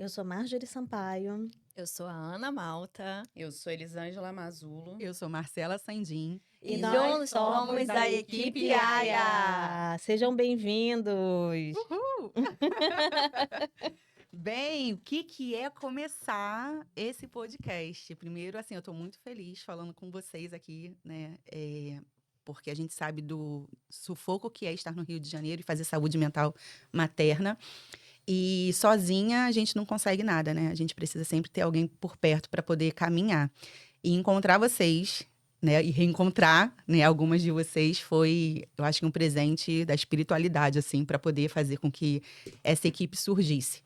Eu sou Marjorie Sampaio. Eu sou a Ana Malta. Eu sou Elisângela Mazulo. Eu sou Marcela Sandim. E nós somos a equipe Aya. Sejam bem-vindos. Uhul! Bem, o que é começar esse podcast? Primeiro, assim, eu estou muito feliz falando com vocês aqui, né? Porque a gente sabe do sufoco que é estar no Rio de Janeiro e fazer saúde mental materna. E sozinha a gente não consegue nada, né? A gente precisa sempre ter alguém por perto para poder caminhar. E encontrar vocês, né? E reencontrar, né, algumas de vocês foi, eu acho que um presente da espiritualidade, assim, para poder fazer com que essa equipe surgisse.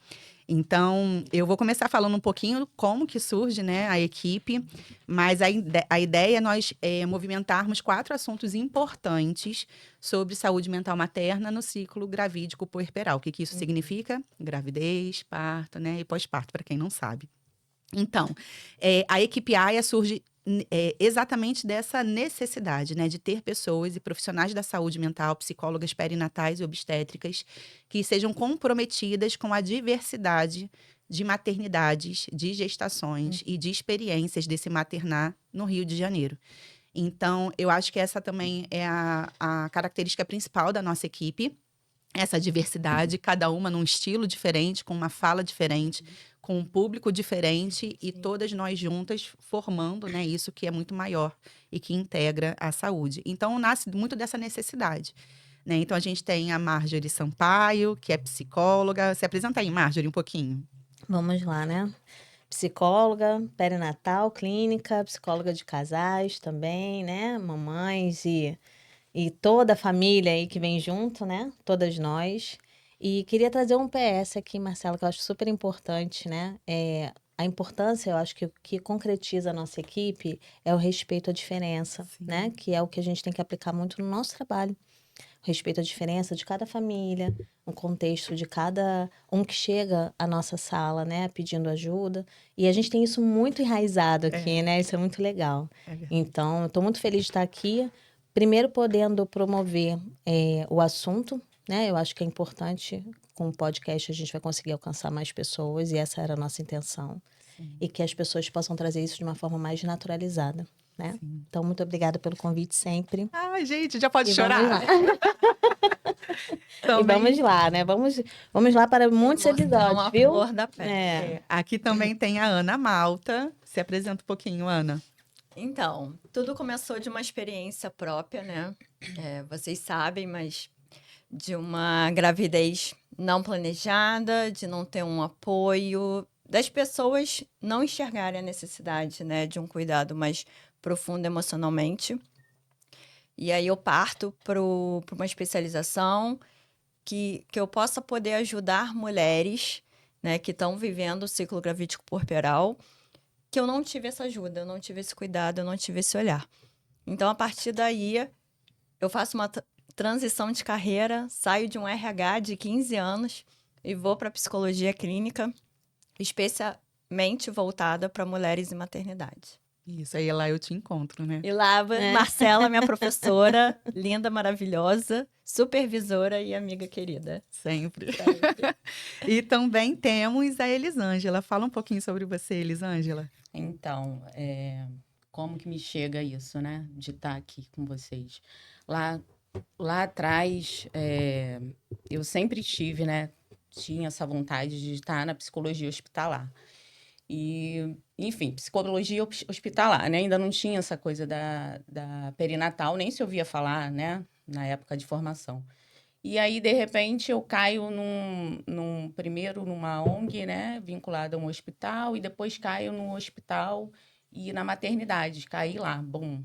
Então, eu vou começar falando um pouquinho como que surge, né, a equipe, mas a ideia é nós movimentarmos 4 assuntos importantes sobre saúde mental materna no ciclo gravídico puerperal. O que isso significa? Gravidez, parto, né, e pós-parto, para quem não sabe. Então, a equipe AIA surge exatamente dessa necessidade, né, de ter pessoas e profissionais da saúde mental, psicólogas perinatais e obstétricas, que sejam comprometidas com a diversidade de maternidades, de gestações e de experiências desse maternar no Rio de Janeiro. Então, eu acho que essa também é a característica principal da nossa equipe, essa diversidade, cada uma num estilo diferente, com uma fala diferente, com um público diferente e todas nós juntas formando, né, isso que é muito maior e que integra a saúde. Então, nasce muito dessa necessidade, né? Então, a gente tem a Marjorie Sampaio, que é psicóloga. Se apresenta aí, Marjorie, um pouquinho. Vamos lá, né? Psicóloga, perinatal, clínica, psicóloga de casais também, né? Mamães e toda a família aí que vem junto, né? Todas nós. E queria trazer um PS aqui, Marcela, que eu acho super importante, né? A importância, eu acho que o que concretiza a nossa equipe é o respeito à diferença, né? Que é o que a gente tem que aplicar muito no nosso trabalho. Respeito à diferença de cada família, o contexto de cada um que chega à nossa sala, né, pedindo ajuda. E a gente tem isso muito enraizado aqui, né? Isso é muito legal. Então, eu estou muito feliz de estar aqui. Primeiro, podendo promover o assunto, né? Eu acho que é importante, com o podcast, a gente vai conseguir alcançar mais pessoas, e essa era a nossa intenção. E que as pessoas possam trazer isso de uma forma mais naturalizada, né? Então, muito obrigada pelo convite sempre. Ai, gente, já pode E chorar. vamos lá. E vamos lá, né? Vamos lá para muitos episódios, A viu? flor da pele. Aqui também tem a Ana Malta. Se apresenta um pouquinho, Ana. Então, tudo começou de uma experiência própria, né? Vocês sabem, mas de uma gravidez não planejada, de não ter um apoio, das pessoas não enxergarem a necessidade, né, de um cuidado mais profundo emocionalmente. E aí eu parto para uma especialização que eu possa poder ajudar mulheres, né, que estão vivendo o ciclo gravídico puerperal, que eu não tive essa ajuda, eu não tive esse cuidado, eu não tive esse olhar. Então, a partir daí, eu faço uma transição de carreira, saio de um RH de 15 anos e vou para psicologia clínica, especialmente voltada para mulheres e maternidade. Isso, aí lá eu te encontro, né? E lá, Marcela, minha professora, linda, maravilhosa, supervisora e amiga querida. Sempre. E também temos a Elisângela. Fala um pouquinho sobre você, Elisângela. Então, como que me chega isso, né? De estar aqui com vocês. Lá atrás, eu sempre tive, né? Tinha essa vontade de estar na psicologia hospitalar. E, enfim, psicologia hospitalar, né? Ainda não tinha essa coisa da perinatal, nem se ouvia falar, né? Na época de formação. E aí, de repente, eu caio primeiro numa ONG, né? Vinculada a um hospital, e depois caio no hospital e na maternidade. Caí lá, bom.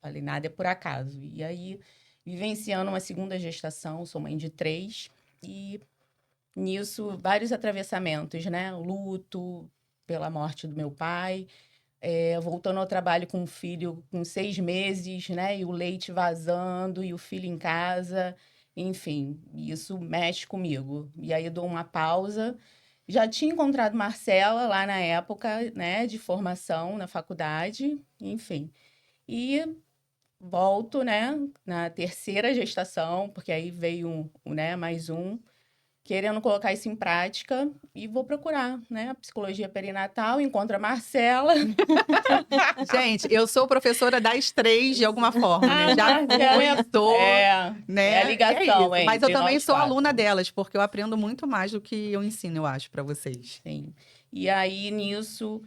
Falei, nada é por acaso. E aí, vivenciando uma segunda gestação, sou mãe de 3, e nisso, vários atravessamentos, né? Luto pela morte do meu pai, voltando ao trabalho com um filho com 6 meses, né? E o leite vazando, e o filho em casa. Enfim, isso mexe comigo. E aí eu dou uma pausa. Já tinha encontrado Marcela lá na época, né? De formação na faculdade, enfim. E volto, né? Na terceira gestação, porque aí veio, né? Mais um. querendo colocar isso em prática e vou procurar, né? A psicologia perinatal, encontro a Marcela. Gente, eu sou professora das 3 de alguma forma, né? Já fui, sou, né? É a ligação, isso. Mas eu entre também nós sou 4. aluna delas, porque eu aprendo muito mais do que eu ensino, eu acho, para vocês. Sim. E aí, nisso,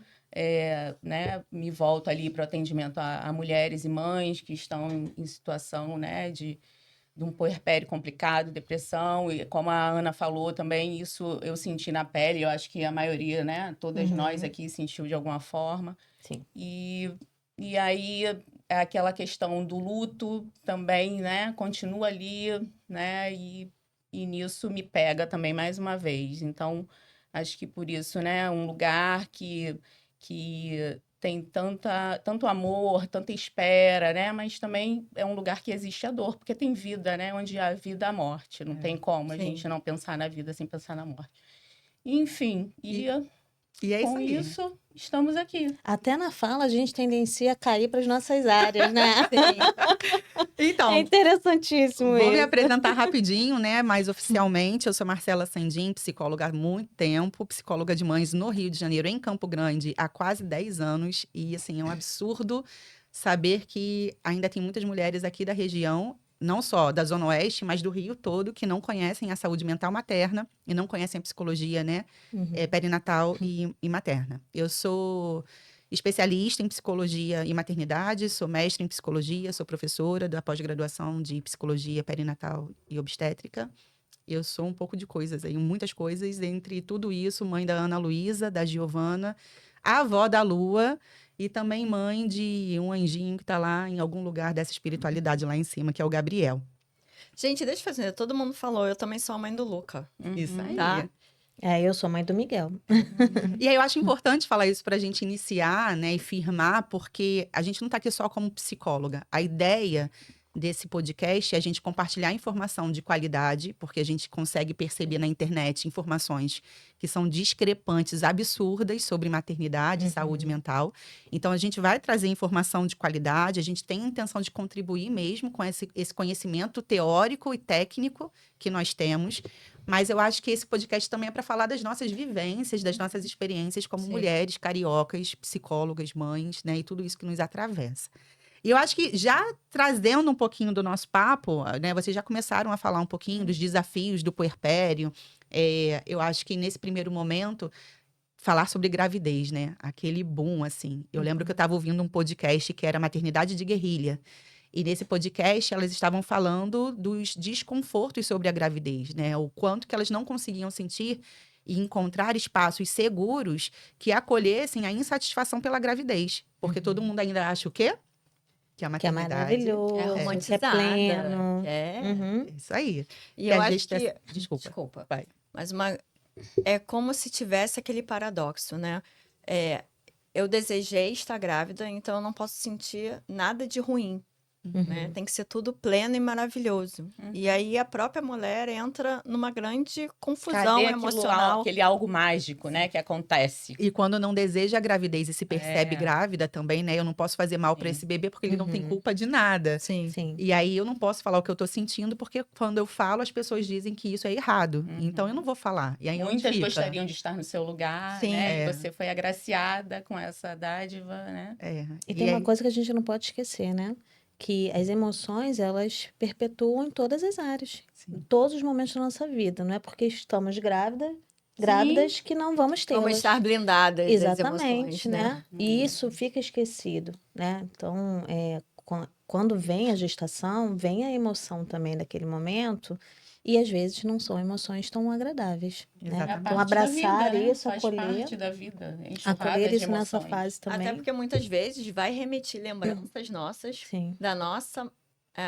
né, me volto ali para o atendimento a mulheres e mães que estão em situação, né, de um puerpério complicado, depressão, e como a Ana falou também, isso eu senti na pele, eu acho que a maioria, né, todas nós aqui sentiu de alguma forma. Sim. E aí, aquela questão do luto também, né, continua ali, né, e nisso me pega também mais uma vez. Então, acho que por isso, né, um lugar que tem tanto amor, tanta espera, né? Mas também é um lugar que existe a dor, porque tem vida, né? Onde há vida, há morte. Não tem como a Sim. gente não pensar na vida sem pensar na morte. Enfim, E é isso com aí. isso, estamos aqui. Até na fala a gente tendencia a cair para as nossas áreas, né? Então, É interessantíssimo vou me isso. apresentar rapidinho, né? Mais oficialmente, eu sou Marcela Sandim, psicóloga há muito tempo, psicóloga de mães no Rio de Janeiro, em Campo Grande, há quase 10 anos. E, assim, é um absurdo saber que ainda tem muitas mulheres aqui da região, não só da Zona Oeste, mas do Rio todo, que não conhecem a saúde mental materna e não conhecem a psicologia, né? Perinatal e materna. Eu sou especialista em psicologia e maternidade, sou mestre em psicologia, sou professora da pós-graduação de psicologia perinatal e obstétrica. Eu sou um pouco de coisas aí, muitas coisas, entre tudo isso, mãe da Ana Luísa, da Giovana, avó da Lua e também mãe de um anjinho que está lá em algum lugar dessa espiritualidade lá em cima, que é o Gabriel. Gente, deixa eu fazer. Todo mundo falou, eu também sou a mãe do Luca. Isso aí. Tá. Eu sou mãe do Miguel. E aí eu acho importante falar isso para a gente iniciar, né, e firmar, porque a gente não está aqui só como psicóloga. A ideia desse podcast é a gente compartilhar informação de qualidade, porque a gente consegue perceber na internet informações que são discrepantes, absurdas sobre maternidade e saúde mental. Então a gente vai trazer informação de qualidade, a gente tem a intenção de contribuir mesmo com esse conhecimento teórico e técnico que nós temos. Mas eu acho que esse podcast também é para falar das nossas vivências, das nossas experiências como mulheres cariocas, psicólogas, mães, né? E tudo isso que nos atravessa. E eu acho que já trazendo um pouquinho do nosso papo, né? Vocês já começaram a falar um pouquinho dos desafios do puerpério. Eu acho que nesse primeiro momento falar sobre gravidez, né? Aquele boom, assim. Eu lembro que eu estava ouvindo um podcast que era Maternidade de Guerrilha. E nesse podcast, elas estavam falando dos desconfortos sobre a gravidez, né? O quanto que elas não conseguiam sentir e encontrar espaços seguros que acolhessem a insatisfação pela gravidez. Porque todo mundo ainda acha o quê? Que a Que é maternidade... maravilhoso, É que é romantizada. pleno. É. Uhum. É isso aí. E eu às acho vezes que... Desculpa. Vai. Mas é como se tivesse aquele paradoxo, né? Eu desejei estar grávida, então eu não posso sentir nada de ruim. Né? Tem que ser tudo pleno e maravilhoso. E aí a própria mulher entra numa grande confusão Cadê emocional. aquele algo mágico, né, que acontece? E quando não deseja a gravidez e se percebe grávida também, né? Eu não posso fazer mal para esse bebê porque ele não tem culpa de nada. Sim. Sim. E aí eu não posso falar o que eu tô sentindo porque quando eu falo as pessoas dizem que isso é errado. Então eu não vou falar. E aí onde Muitas fica? gostariam de estar no seu lugar, Sim. né? E você foi agraciada com essa dádiva, né? E tem uma coisa que a gente não pode esquecer, né? Que as emoções, elas perpetuam em todas as áreas, em todos os momentos da nossa vida. Não é porque estamos grávidas que não vamos tê-las. Vamos estar blindadas das Exatamente, emoções, né? E isso fica esquecido, né? Então, quando vem a gestação, vem a emoção também daquele momento, e às vezes não são emoções tão agradáveis, né? Exatamente. Então, abraçar vida, né? isso, Faz acolher, parte da vida. acolher De isso nessa emoções. fase também. Até porque muitas vezes vai remeter lembranças nossas Sim. da nossa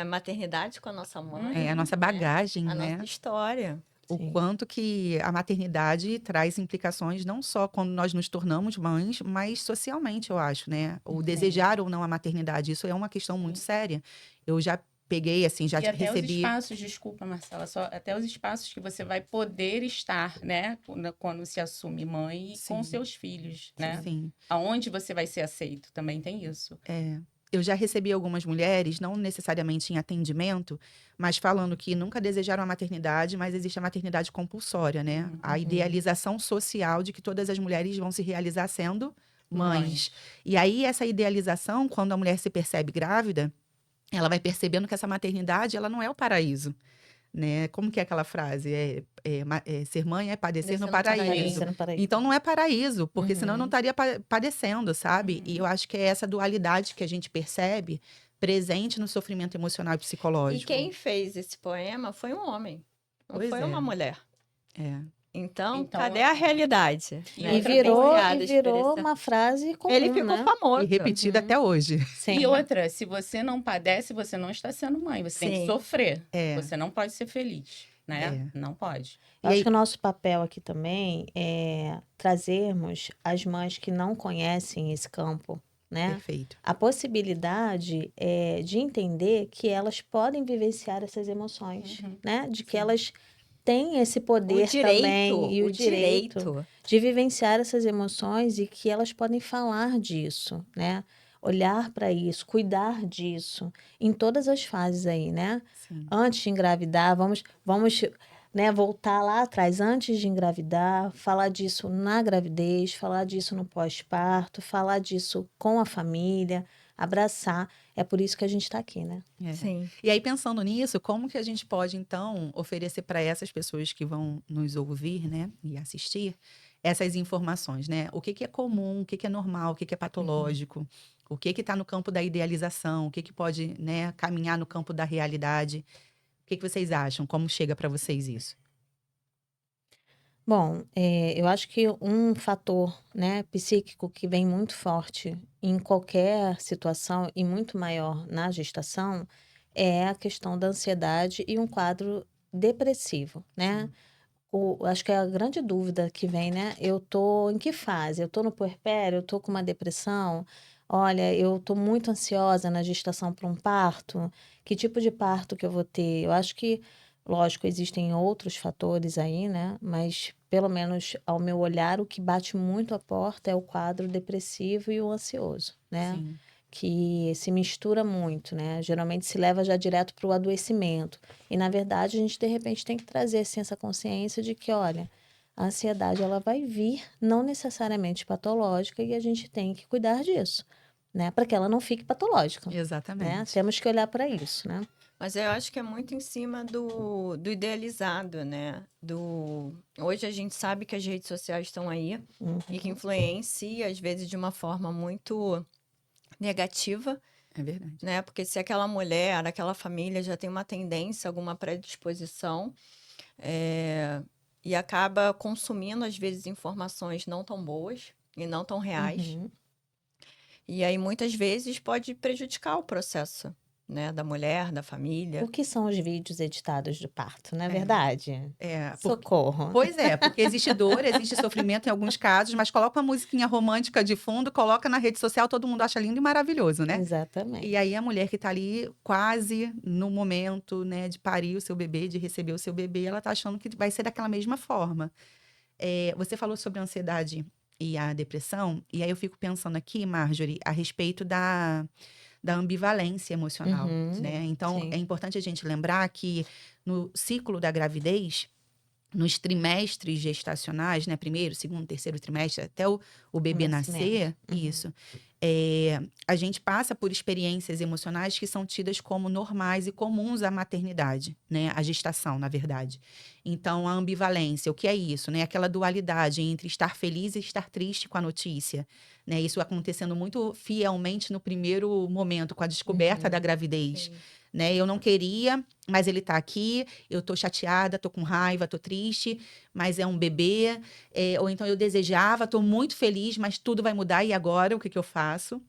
maternidade com a nossa mãe. É a nossa bagagem, A né? nossa história. O Sim. quanto que a maternidade traz implicações não só quando nós nos tornamos mães, mas socialmente, eu acho, né? O desejar ou não a maternidade, isso é uma questão muito séria. Eu já peguei, assim, já E até os recebi... espaços, desculpa, Marcela, até os espaços que você vai poder estar, né? Quando se assume mãe com Sim. seus filhos, né? Sim. Aonde você vai ser aceito, também tem isso. eu já recebi algumas mulheres, não necessariamente em atendimento, mas falando que nunca desejaram a maternidade, mas existe a maternidade compulsória, né? A idealização social de que todas as mulheres vão se realizar sendo mães. E aí, essa idealização, quando a mulher se percebe grávida, ela vai percebendo que essa maternidade, ela não é o paraíso, né? Como que é aquela frase? Ser mãe é padecer Descer no no paraíso. paraíso. Parecendo paraíso. Então, não é paraíso, porque senão eu não Uhum. estaria padecendo, sabe? E eu acho que é essa dualidade que a gente percebe presente no sofrimento emocional e E psicológico. quem fez esse poema foi um homem, não Pois foi é. uma mulher. É. Então, Então, cadê a realidade? E né? E outra virou, Baseadas e por virou essa- uma frase comum, Ele ficou né? famoso. E repetida até hoje. Sim. E outra, se você não padece, você não está sendo mãe. Você tem que Sim. sofrer. É. Você não pode ser feliz, né? Não pode. Eu E acho aí- que o nosso papel aqui também é trazermos as mães que não conhecem esse campo, né? Perfeito. A possibilidade de entender que elas podem vivenciar essas emoções, né? De que Sim. elas têm esse O poder direito, também e o direito direito. de vivenciar essas emoções e que elas podem falar disso, né? Olhar para isso, cuidar disso, em todas as fases aí, né? Sim. Antes de engravidar, vamos, né, voltar lá atrás, antes de engravidar, falar disso na gravidez, falar disso no pós-parto, falar disso com a família, abraçar. É por isso que a gente está aqui, né? É. Sim. E aí, pensando nisso, como que a gente pode, então, oferecer para essas pessoas que vão nos ouvir, né, e assistir, essas informações, né? O que que é comum, o que que é normal, o que que é patológico, o que que está no campo da idealização, o que que pode, né, caminhar no campo da realidade. O que que vocês acham? Como chega para vocês isso? Bom, eu acho que um fator, né, psíquico que vem muito forte em qualquer situação e muito maior na gestação é a questão da ansiedade e um quadro depressivo, né? Acho que é a grande dúvida que vem, né? Eu tô em que fase? Eu tô no puerpério? Eu tô com uma depressão? Olha, eu tô muito ansiosa na gestação para um parto. Que tipo de parto que eu vou ter? Eu acho que, lógico, existem outros fatores aí, né? Mas, pelo menos ao meu olhar, o que bate muito à porta é o quadro depressivo e o ansioso, né? Sim. Que se mistura muito, né? Geralmente se leva já direto para o adoecimento. E, na verdade, a gente, de repente, tem que trazer, assim, essa consciência de que, olha, a ansiedade, ela vai vir, não necessariamente patológica, e a gente tem que cuidar disso, né? Para que ela não fique patológica, né? Exatamente. Temos que olhar para isso, né? Mas eu acho que é muito em cima do idealizado, né? Hoje a gente sabe que as redes sociais estão aí Uhum. e que influencia, às vezes, de uma forma muito negativa, É verdade. né? Porque se aquela mulher, aquela família já tem uma tendência, alguma predisposição, e acaba consumindo, às vezes, informações não tão boas e não tão reais. Uhum. E aí, muitas vezes, pode prejudicar o processo, né? Da mulher, da família. O que são os vídeos editados de parto, não é É. verdade? É, Socorro. pois é, porque existe dor, existe sofrimento em alguns casos, mas coloca uma musiquinha romântica de fundo, coloca na rede social, todo mundo acha lindo e maravilhoso, né? Exatamente. E aí a mulher que tá ali quase no momento, né, de parir o seu bebê, de receber o seu bebê, ela tá achando que vai ser daquela mesma forma. Você falou sobre a ansiedade e a depressão, e aí eu fico pensando aqui, Marjorie, a respeito da ambivalência emocional, Uhum, né? Então, sim. é importante a gente lembrar que no ciclo da gravidez, nos trimestres gestacionais, né? Primeiro, segundo, terceiro trimestre, até o bebê nascer, nascimento. Uhum. isso. A gente passa por experiências emocionais que são tidas como normais e comuns à maternidade, né? À gestação, na verdade. Então, a ambivalência, o que é isso, né? Aquela dualidade entre estar feliz e estar triste com a notícia, né? Isso acontecendo muito fielmente no primeiro momento, com a descoberta Uhum. da gravidez. Sim. Né? Eu não queria, mas ele tá aqui, eu tô chateada, tô com raiva, tô triste, mas é um bebê. Ou então eu desejava, tô muito feliz, mas tudo vai mudar, e agora o que que eu faço?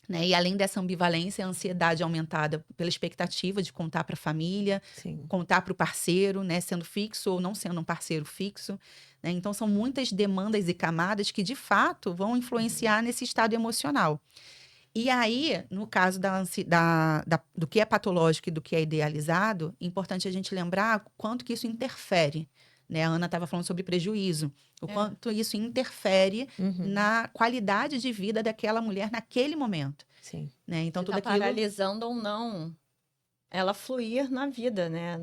Né? E além dessa ambivalência, a ansiedade aumentada pela expectativa de contar para a família, Sim. contar para o parceiro, né? Sendo fixo ou não sendo um parceiro fixo. Né? Então, são muitas demandas e camadas que, de fato, vão influenciar nesse estado emocional. E aí, no caso do que é patológico e do que é idealizado, é importante a gente lembrar quanto que isso interfere, né? A Ana estava falando sobre prejuízo. O É. quanto isso interfere Uhum. na qualidade de vida daquela mulher naquele momento, Sim. né? Então, Se tudo tá aquilo... paralisando ou não ela fluir na vida, né?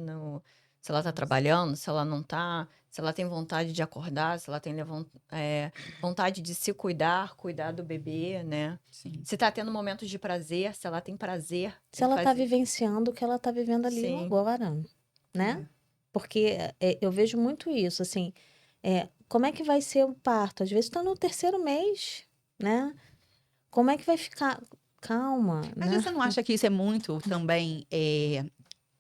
Se ela tá trabalhando, se ela não tá, se ela tem vontade de acordar, se ela tem vontade de se cuidar do bebê, né? Sim. Se tá tendo momentos de prazer, se ela tem prazer Se em ela tá fazer. vivenciando o que ela tá vivendo ali Sim. agora, né? Porque eu vejo muito isso, assim, como é que vai ser o parto? Às vezes tá no 3º mês, né? Como é que vai ficar? Calma, Mas né? você não acha que isso é muito também,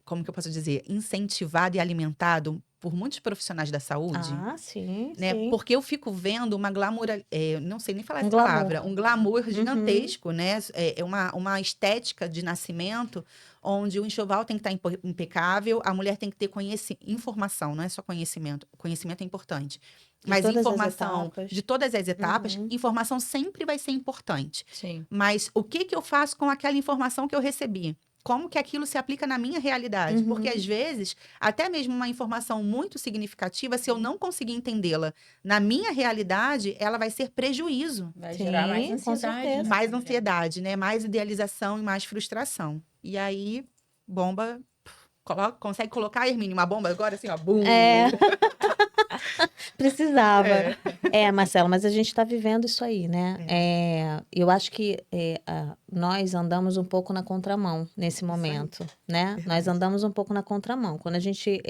como que eu posso dizer, incentivado e alimentado por muitos profissionais da saúde? Ah, sim, Né? sim. Porque eu fico vendo uma glamour, não sei nem falar Um essa glamour. palavra, um glamour Uhum. gigantesco, né? É uma estética de nascimento onde o enxoval tem que estar impecável, a mulher tem que ter informação, não é só conhecimento. Conhecimento é importante. De Mas todas as informação etapas. de todas as etapas, Uhum. informação sempre vai ser importante. Sim. Mas o que eu faço com aquela informação que eu recebi? Como que aquilo se aplica na minha realidade? Porque, Uhum. às vezes, até mesmo uma informação muito significativa, se eu não conseguir entendê-la na minha realidade, ela vai ser prejuízo. Vai gerar mais Sim, com ansiedade, certeza. né? Mais pra mulher. ansiedade, né? Mais idealização e mais frustração. E aí, bomba... Consegue colocar, Hermínia, uma bomba agora, assim, ó, bum! É. Precisava. É. Marcelo, mas a gente está vivendo isso aí, né? Eu acho que nós andamos um pouco na contramão nesse aí. momento, né? Verdade. Nós andamos um pouco na contramão. Quando a gente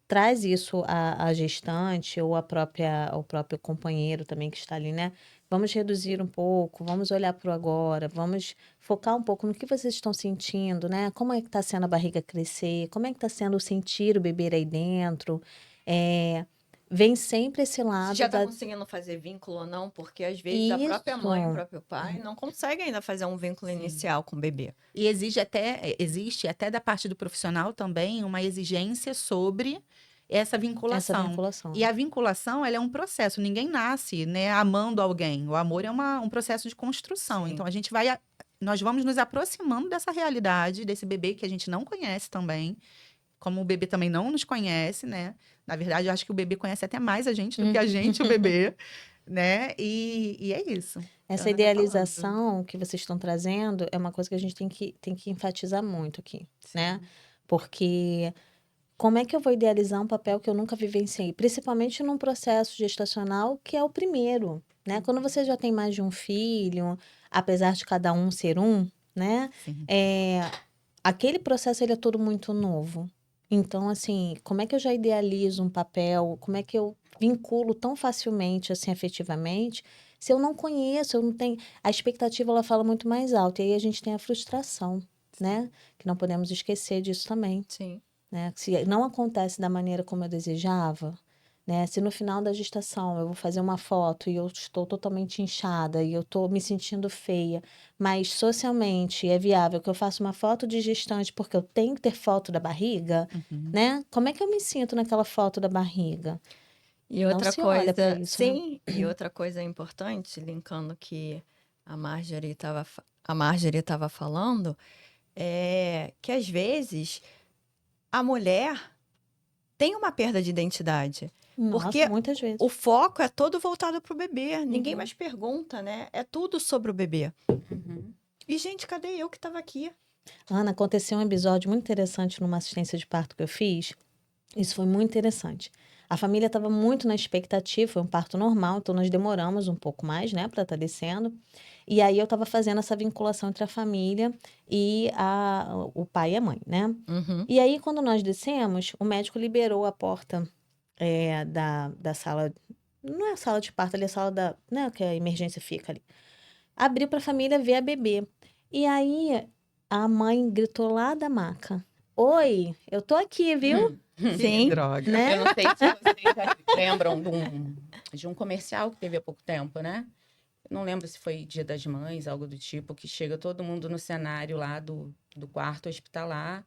traz isso à gestante ou ao próprio companheiro também que está ali, né? Vamos reduzir um pouco, vamos olhar para o agora, vamos focar um pouco no que vocês estão sentindo, né? Como é que está sendo a barriga crescer? Como é que está sendo sentir o bebê aí dentro? Vem sempre esse Se lado já tá conseguindo fazer vínculo ou não, porque às vezes a própria mãe, o Isso. próprio pai não consegue ainda fazer um vínculo Sim. inicial com o bebê. E existe até da parte do profissional também uma exigência sobre essa vinculação. E a vinculação, ela é um processo. Ninguém nasce, né, amando alguém. O amor é um processo de construção. Sim. Então, nós vamos nos aproximando dessa realidade, desse bebê que a gente não conhece também. Como o bebê também não nos conhece, né? Na verdade, eu acho que o bebê conhece até mais a gente do que a gente, o bebê, né? E é isso. Essa Ana tá falando. idealização que vocês estão trazendo é uma coisa que a gente tem que enfatizar muito aqui, né? Porque como é que eu vou idealizar um papel que eu nunca vivenciei? Principalmente num processo gestacional que é o primeiro, né? Quando você já tem mais de um filho, apesar de cada um ser um, né? Sim. Aquele processo ele é todo muito novo. Então, assim, como é que eu já idealizo um papel? Como é que eu vinculo tão facilmente, assim, afetivamente, se eu não conheço, eu não tenho... A expectativa, ela fala muito mais alto. E aí a gente tem a frustração, né? Que não podemos esquecer disso também, Sim. né? Se não acontece da maneira como eu desejava, né? Se no final da gestação eu vou fazer uma foto e eu estou totalmente inchada e eu estou me sentindo feia, mas socialmente é viável que eu faça uma foto de gestante porque eu tenho que ter foto da barriga, né? Como é que eu me sinto naquela foto da barriga? E Não outra se olha pra coisa, isso, né? sim, e outra coisa importante, linkando que a Marjorie estava falando, é que às vezes a mulher tem uma perda de identidade. Nossa, Porque muitas vezes. o foco é todo voltado pro bebê. Ninguém Uhum. mais pergunta, né? É tudo sobre o bebê. Uhum. E, gente, cadê eu que estava aqui? Ana, aconteceu um episódio muito interessante numa assistência de parto que eu fiz. Isso foi muito interessante. A família estava muito na expectativa, foi um parto normal, então nós demoramos um pouco mais, né, para estar descendo. E aí eu estava fazendo essa vinculação entre a família e o pai e a mãe, né? Uhum. E aí, quando nós descemos, o médico liberou a porta da sala. Não é a sala de parto, ali é a sala da. Né, que a emergência fica ali. Abriu para a família ver a bebê. E aí, a mãe gritou lá da maca: Oi, eu tô aqui, viu? Sim. Droga. Né? Eu não sei se vocês já lembram de um comercial que teve há pouco tempo, né? Não lembro se foi Dia das Mães, algo do tipo, que chega todo mundo no cenário lá do quarto hospitalar.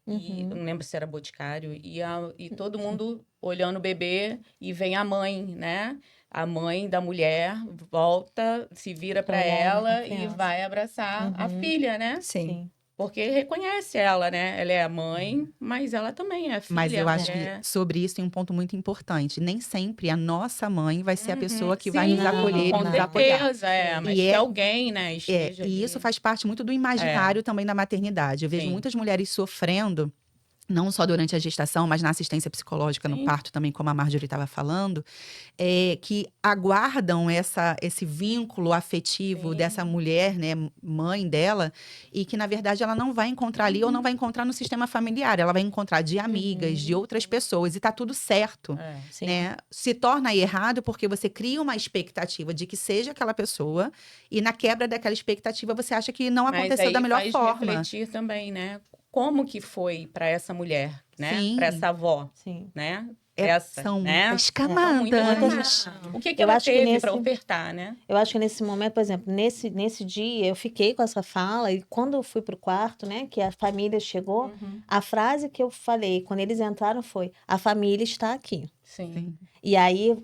E eu não lembro se era Boticário. E todo mundo olhando o bebê e vem a mãe, né? A mãe da mulher volta, se vira para Pra olhar ela a e criança. vai abraçar a filha, né? Sim. Sim. Porque reconhece ela, né? Ela é a mãe, mas ela também é filha. Mas eu acho é... que sobre isso tem um ponto muito importante. Nem sempre a nossa mãe vai ser a pessoa que vai Sim, nos acolher e com nos apoiar. certeza, mas E que alguém, né, esteja e ali. isso faz parte muito do imaginário também da maternidade. Eu vejo Sim. muitas mulheres sofrendo, não só durante a gestação, mas na assistência psicológica, no Sim. parto também, como a Marjorie estava falando, que aguardam esse vínculo afetivo Sim. dessa mulher, né, mãe dela, e que, na verdade, ela não vai encontrar ali ou não vai encontrar no sistema familiar. Ela vai encontrar de amigas, de outras pessoas, e tá tudo certo. Sim. Né? Se torna errado porque você cria uma expectativa de que seja aquela pessoa, e na quebra daquela expectativa você acha que não aconteceu da melhor faz forma. refletir também, né? Como que foi para essa mulher, né? Sim. Para essa avó, Sim. né? São né? muitas São camadas. muitas O que Eu ela acho que teve nesse- para ofertar, né? Eu acho que nesse momento, por exemplo, nesse dia, eu fiquei com essa fala, e quando eu fui pro quarto, né, que a família chegou, a frase que eu falei quando eles entraram foi: a família está aqui. Sim. E aí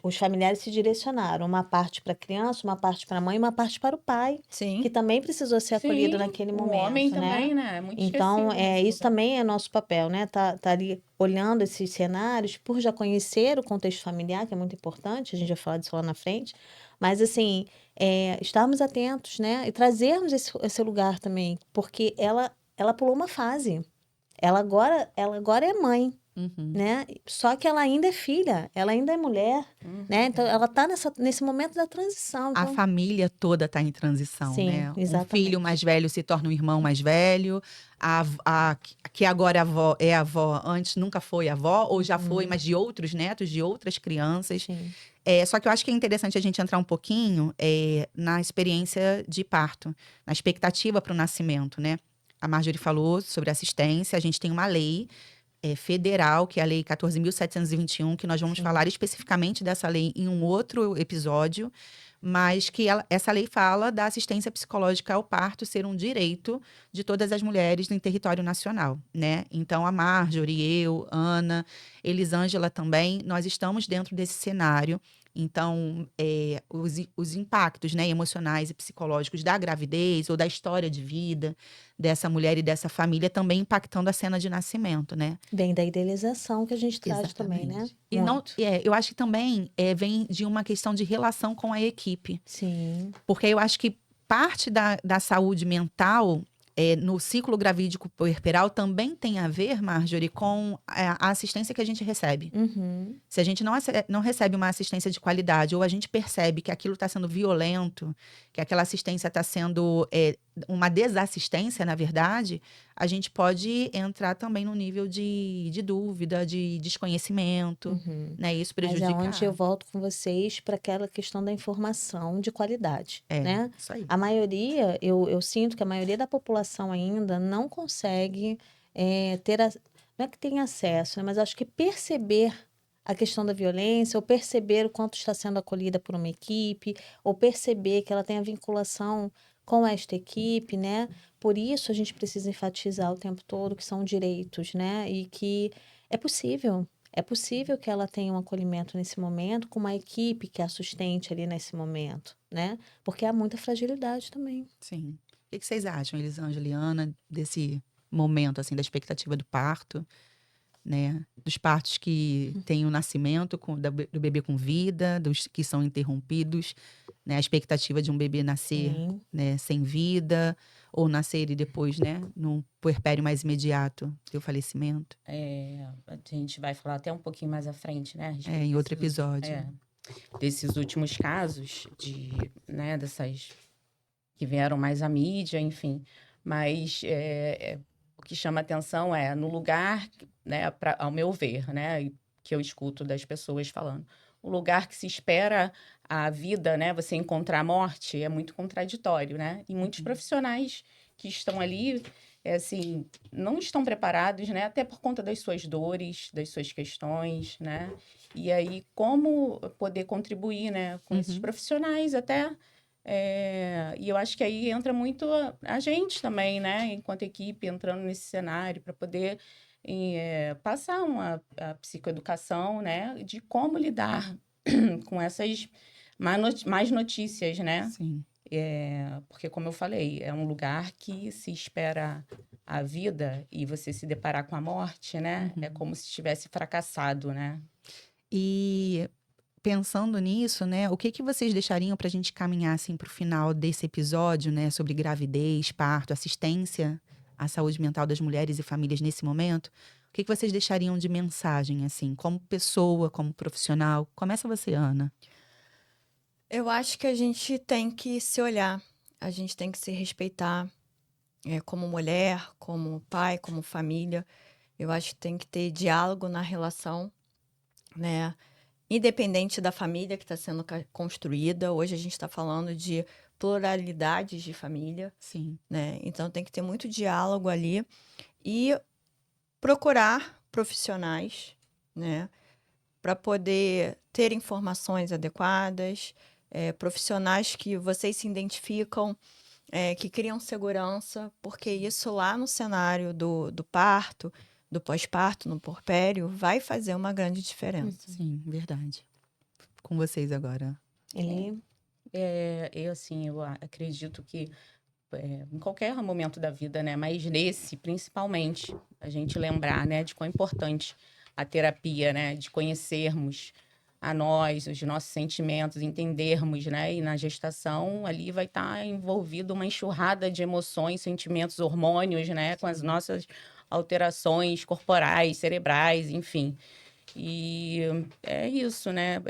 os familiares se direcionaram, uma parte para a criança, uma parte para a mãe, uma parte para o pai, Sim. que também precisou ser acolhido naquele o momento, homem né? também, né? É muito Então, esquecido nesse isso lugar. também é nosso papel, né? Tá ali olhando esses cenários, por já conhecer o contexto familiar, que é muito importante, a gente vai falar disso lá na frente, mas assim, estarmos atentos, né? E trazermos esse lugar também, porque ela pulou uma fase. Ela agora é mãe, Uhum. né? Só que ela ainda é filha, ela ainda é mulher, né? Então, ela está nesse momento da transição. A Então, família toda está em transição, sim, né? Um exatamente. filho mais velho se torna um irmão mais velho. Que agora é avó, antes nunca foi avó, ou já foi, mas de outros netos, de outras crianças. Sim. Só que eu acho que é interessante a gente entrar um pouquinho na experiência de parto, na expectativa para o nascimento, né? A Marjorie falou sobre assistência, a gente tem uma lei federal, que é a Lei 14.721, que nós vamos Sim. falar especificamente dessa lei em um outro episódio, mas que essa lei fala da assistência psicológica ao parto ser um direito de todas as mulheres no território nacional, né? Então, a Marjorie, eu, Ana, Elisângela também, nós estamos dentro desse cenário. Então, os impactos, né, emocionais e psicológicos da gravidez ou da história de vida dessa mulher e dessa família também impactando a cena de nascimento, né? Vem da idealização que a gente traz também, né? E não, Muito. eu acho que também vem de uma questão de relação com a equipe. Sim. Porque eu acho que parte da saúde mental no ciclo gravídico puerperal também tem a ver, Marjorie, com a assistência que a gente recebe. Uhum. Se a gente não recebe uma assistência de qualidade, ou a gente percebe que aquilo está sendo violento, que aquela assistência está sendo uma desassistência, na verdade, a gente pode entrar também no nível de dúvida, de desconhecimento, né? Isso Mas prejudica. é onde eu volto com vocês para aquela questão da informação de qualidade, né? Isso aí. A maioria, eu sinto que a maioria da população ainda não consegue ter, não é que tem acesso, né? Mas acho que perceber a questão da violência, ou perceber o quanto está sendo acolhida por uma equipe, ou perceber que ela tem a vinculação com esta equipe, né? Por isso a gente precisa enfatizar o tempo todo que são direitos, né? E que é possível. É possível que ela tenha um acolhimento nesse momento com uma equipe que a sustente ali nesse momento, né? Porque há muita fragilidade também. Sim. O que vocês acham, Elisângela e Ana, desse momento, assim, da expectativa do parto, né? Dos partos que têm o nascimento do bebê com vida, dos que são interrompidos, né? A expectativa de um bebê nascer, Sim. né, sem vida, ou nascer e depois, né, num puerpério mais imediato, ter o falecimento. A gente vai falar até um pouquinho mais à frente, né? a respeito Em outro desses episódio. desses últimos casos né, dessas que vieram mais à mídia, enfim. Mas o que chama atenção é no lugar, né, ao meu ver, né, e que eu escuto das pessoas falando, o lugar que se espera a vida, né, você encontrar a morte, é muito contraditório, né? E muitos profissionais que estão ali, assim, não estão preparados, né, até por conta das suas dores, das suas questões, né? E aí, como poder contribuir, né, com esses profissionais até. E eu acho que aí entra muito a gente também, né, enquanto equipe, entrando nesse cenário para poder passar a psicoeducação, né, de como lidar com essas más notícias, né? Sim. Porque, como eu falei, é um lugar que se espera a vida e você se deparar com a morte, né? É como se tivesse fracassado, né? E pensando nisso, né, o que que vocês deixariam para a gente caminhar assim para o final desse episódio, né, sobre gravidez, parto, assistência à saúde mental das mulheres e famílias nesse momento? O que que vocês deixariam de mensagem, assim, como pessoa, como profissional? Começa você, Ana. Eu acho que a gente tem que se olhar, a gente tem que se respeitar, como mulher, como pai, como família. Eu acho que tem que ter diálogo na relação, né? Independente da família que está sendo construída. Hoje a gente está falando de pluralidades de família, Sim. né? Então tem que ter muito diálogo ali e procurar profissionais, né? Para poder ter informações adequadas, profissionais que vocês se identificam, que criam segurança, porque isso lá no cenário do parto, do pós-parto, no puerpério, vai fazer uma grande diferença. Sim, verdade. Com vocês agora. Ele Eu acredito que em qualquer momento da vida, né? Mas nesse, principalmente, a gente lembrar, né, de quão importante a terapia, né? De conhecermos a nós, os nossos sentimentos, entendermos, né? E na gestação ali vai estar envolvido uma enxurrada de emoções, sentimentos, hormônios, né? Com as nossas alterações corporais, cerebrais, enfim. E é isso, né?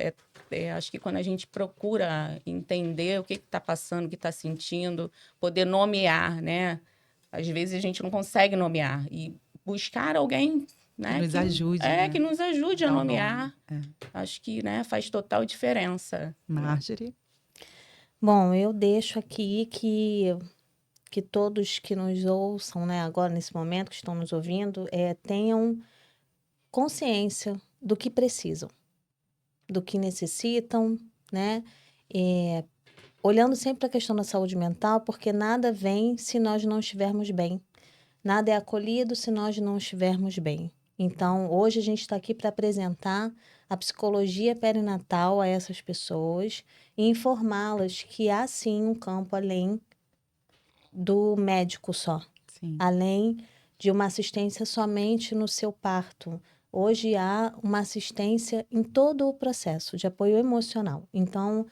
Acho que quando a gente procura entender o que está passando, o que está sentindo, poder nomear, né? Às vezes a gente não consegue nomear. E buscar alguém, né? Que nos ajude, né? Que nos ajude a Dá o nomear. nome. Acho que, né, faz total diferença. Marjorie. Bom, eu deixo aqui que todos que nos ouçam, né, agora nesse momento, que estão nos ouvindo, tenham consciência do que precisam, do que necessitam, né? Olhando sempre a questão da saúde mental, porque nada vem se nós não estivermos bem. Nada é acolhido se nós não estivermos bem. Então, hoje a gente está aqui para apresentar a psicologia perinatal a essas pessoas e informá-las que há sim um campo além do médico só, Sim. além de uma assistência somente no seu parto. Hoje há uma assistência em todo o processo de apoio emocional. Então,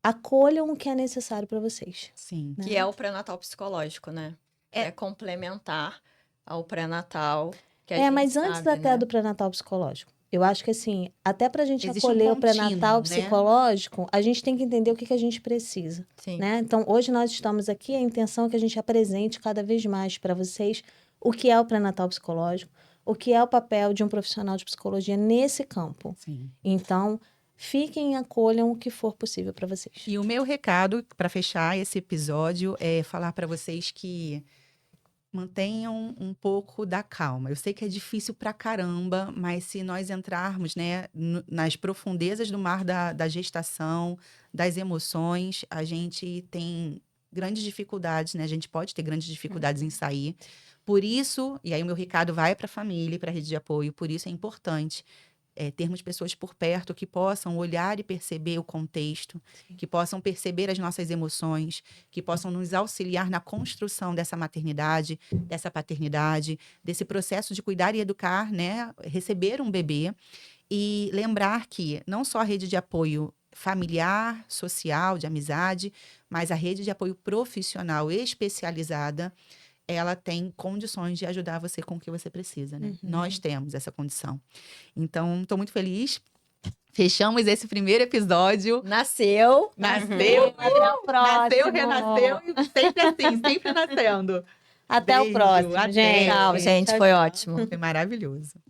acolham o que é necessário para vocês. Sim. Né? Que é o pré-natal psicológico, né? É complementar ao pré-natal. Que a gente Mas antes sabe, até né? do pré-natal psicológico. Eu acho que assim, até pra gente Existe um acolher o contínuo, pré-natal né? psicológico, a gente tem que entender o que a gente precisa, Sim. né? Então, hoje nós estamos aqui, a intenção é que a gente apresente cada vez mais para vocês o que é o pré-natal psicológico, o que é o papel de um profissional de psicologia nesse campo. Sim. Então, fiquem e acolham o que for possível para vocês. E o meu recado para fechar esse episódio é falar para vocês que mantenham um pouco da calma. Eu sei que é difícil pra caramba, mas se nós entrarmos, né, nas profundezas do mar da gestação, das emoções, a gente tem grandes dificuldades, né? A gente pode ter grandes dificuldades em sair. Por isso, e aí o meu recado vai para a família e para a rede de apoio, por isso é importante termos pessoas por perto que possam olhar e perceber o contexto, que possam perceber as nossas emoções, que possam nos auxiliar na construção dessa maternidade, dessa paternidade, desse processo de cuidar e educar, né? Receber um bebê e lembrar que não só a rede de apoio familiar, social, de amizade, mas a rede de apoio profissional especializada, ela tem condições de ajudar você com o que você precisa, né? Nós temos essa condição. Então, estou muito feliz. Fechamos esse primeiro episódio. Nasceu. Até o próximo. Nasceu, renasceu e sempre assim, sempre nascendo. Até Beijo, o próximo, até. gente. Tchau, gente. Tchau, Foi tchau. ótimo. Foi maravilhoso.